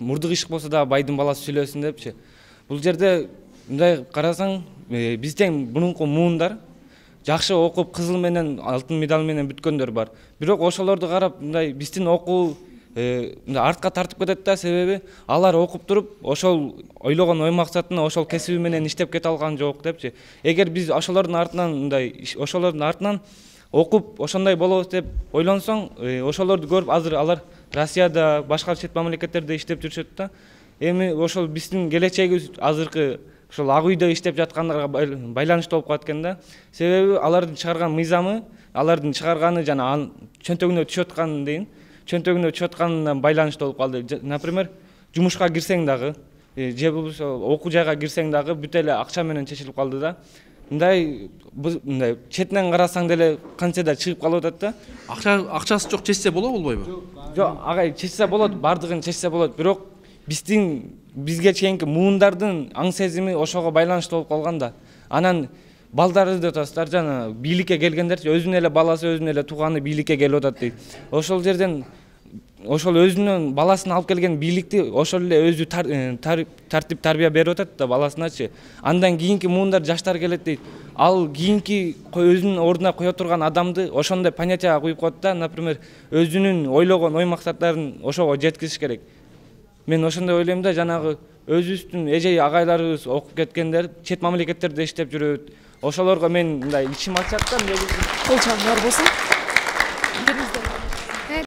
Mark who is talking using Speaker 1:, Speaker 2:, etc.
Speaker 1: мурдук ишик болсо дагы байдын баласы сүйлөсүн депчи. Бул жерде мындай карасаң, биз тең мурунку муундар жакшы окуп кызыл менен алтын медаль менен бүткөндөр бар. Бирок ошолорду карап мындай биздин окуу артка тартып кетет да, себеби алар окуп туруп ошол ойлогон ой максатына ошол кесиби менен иштеп кете алган жок депчи. Эгер биз ошолордун артынан окуп ошондой болобуз деп ойлонсоң, ошолорду көрүп азыр алар Россияда, башка чет мамлекеттерде иштеп жүрүшөт да. Эми ошол биздин келечегибиз азыркы ошол ак үйдө иштеп жаткандарга байланыштуу болуп калат экен да. Себеби алардын чыгарган мыйзамы, алардын чыгарганы жана чөнтөгүнө түшүп аткан дейин, чөнтөгүнө түшүп атканынан байланыштуу болуп калды. Например, жумушка кирсең дагы, же болбосо окуу жайга кирсең дагы бүт эле акча менен чечилип калды да. Мындай четинен карасаң деле канча да чыгып калып атат да.
Speaker 2: Акчасы жок чечсе болобу, болбойбу?
Speaker 1: Жок, агай чечсе болот, бардыгын чечсе болот, бирок бизге чейинки муундардын аң сезими ошого байланыштуу болуп калган да. Анан балдарды деп атасыздар, жана бийликке келгендерчи өзүнүн эле баласы, өзүнүн эле тууганы бийликке келип атат дейт. Ошол жерден ошол өзүнүн баласын алып келген бийликти ошол эле өзү тартип тарбия берип атат да баласыначы. Андан кийинки муундар жаштар келет дейт. Ал кийинки өзүнүн ордуна кое турган адамды ошондой понятияга куюп коет да, например, өзүнүн ойлогон ой максаттарын ошого жеткизиш керек. Мен ошондой ойлойм да, жанагы өзүбүздүн эжей агайларыбыз окуп кеткендер чет мамлекеттерде иштеп жүрөт. Ошолорго мен мындай ичим ачат да,
Speaker 3: кол чабыңар болсун.